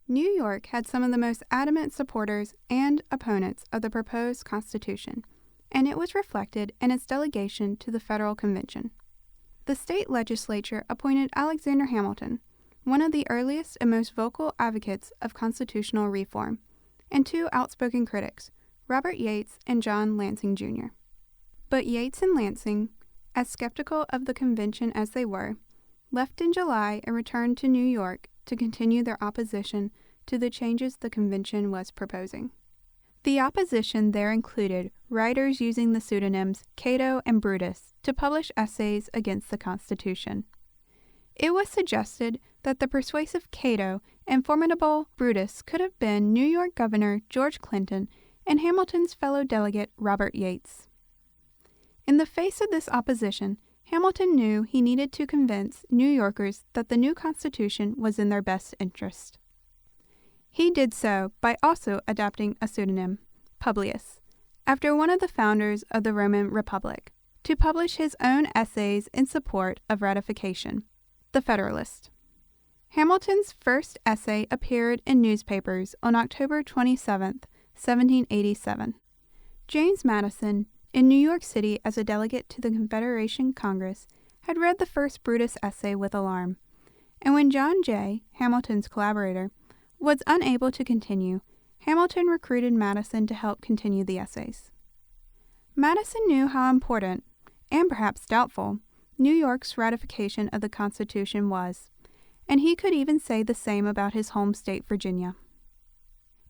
New York had some of the most adamant supporters and opponents of the proposed Constitution, and it was reflected in its delegation to the Federal Convention. The state legislature appointed Alexander Hamilton, one of the earliest and most vocal advocates of constitutional reform, and two outspoken critics, Robert Yates and John Lansing Jr. But Yates and Lansing, as skeptical of the convention as they were, left in July and returned to New York to continue their opposition to the changes the convention was proposing. The opposition there included writers using the pseudonyms Cato and Brutus to publish essays against the Constitution. It was suggested that the persuasive Cato and formidable Brutus could have been New York Governor George Clinton and Hamilton's fellow delegate Robert Yates. In the face of this opposition, Hamilton knew he needed to convince New Yorkers that the new Constitution was in their best interest. He did so by also adopting a pseudonym, Publius, after one of the founders of the Roman Republic, to publish his own essays in support of ratification, the Federalist. Hamilton's first essay appeared in newspapers on October 27, 1787. James Madison, in New York City as a delegate to the Confederation Congress, had read the first Brutus essay with alarm, and when John Jay, Hamilton's collaborator, was unable to continue, Hamilton recruited Madison to help continue the essays. Madison knew how important, and perhaps doubtful, New York's ratification of the Constitution was, and he could even say the same about his home state, Virginia.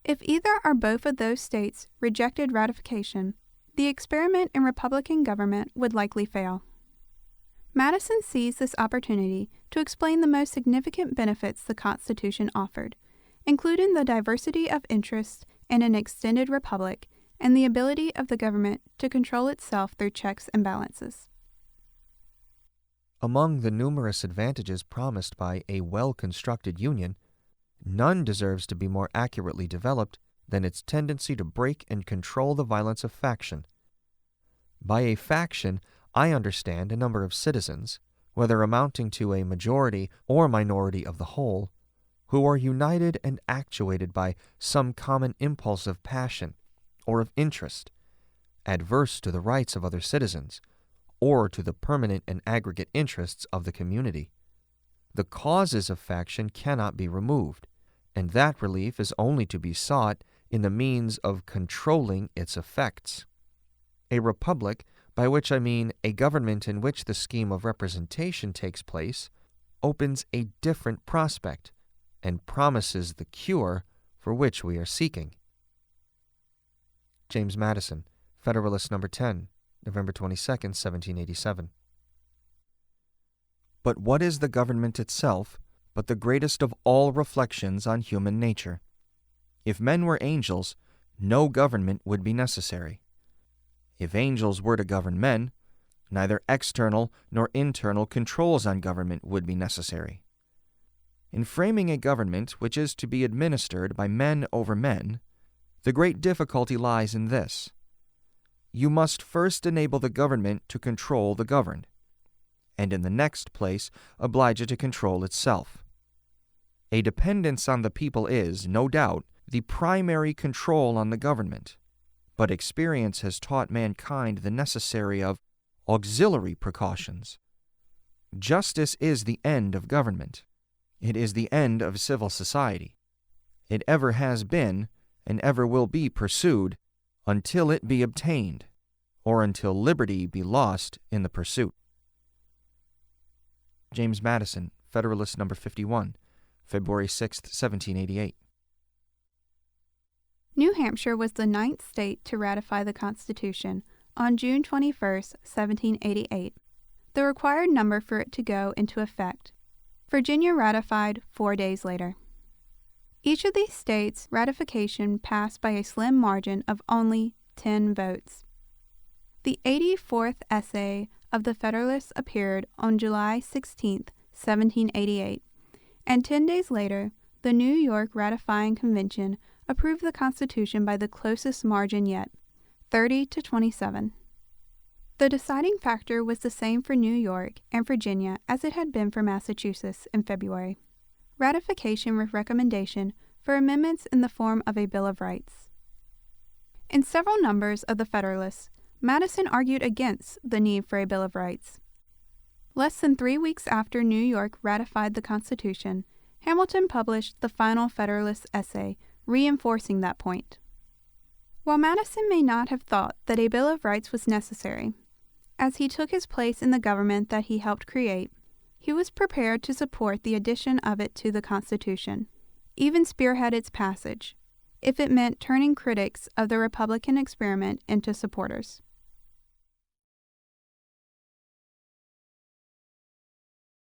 If either or both of those states rejected ratification, the experiment in Republican government would likely fail. Madison seized this opportunity to explain the most significant benefits the Constitution offered, including the diversity of interests in an extended republic and the ability of the government to control itself through checks and balances. Among the numerous advantages promised by a well-constructed union, none deserves to be more accurately developed than its tendency to break and control the violence of faction. By a faction, I understand a number of citizens, whether amounting to a majority or minority of the whole, who are united and actuated by some common impulse of passion or of interest, adverse to the rights of other citizens, or to the permanent and aggregate interests of the community. The causes of faction cannot be removed, and that relief is only to be sought in the means of controlling its effects. A republic, by which I mean a government in which the scheme of representation takes place, opens a different prospect, and promises the cure for which we are seeking. James Madison, Federalist No. 10, November 22, 1787. But what is the government itself but the greatest of all reflections on human nature? If men were angels, no government would be necessary. If angels were to govern men, neither external nor internal controls on government would be necessary. In framing a government which is to be administered by men over men, the great difficulty lies in this. You must first enable the government to control the governed, and in the next place oblige it to control itself. A dependence on the people is, no doubt, the primary control on the government, but experience has taught mankind the necessary of auxiliary precautions. Justice is the end of government. It is the end of civil society. It ever has been, and ever will be pursued, until it be obtained, or until liberty be lost in the pursuit. James Madison, Federalist No. 51, February 6, 1788. New Hampshire was the 9th state to ratify the Constitution on June 21, 1788, the required number for it to go into effect. Virginia ratified 4 days later. Each of these states' ratification passed by a slim margin of only 10 votes. The 84th essay of the Federalist appeared on July 16, 1788, and 10 days later, the New York ratifying convention approved the Constitution by the closest margin yet, 30 to 27. The deciding factor was the same for New York and Virginia as it had been for Massachusetts in February. Ratification with recommendation for amendments in the form of a Bill of Rights. In several numbers of the Federalist, Madison argued against the need for a Bill of Rights. Less than 3 weeks after New York ratified the Constitution, Hamilton published the final Federalist essay, reinforcing that point. While Madison may not have thought that a Bill of Rights was necessary, as he took his place in the government that he helped create, he was prepared to support the addition of it to the Constitution, even spearhead its passage, if it meant turning critics of the Republican experiment into supporters.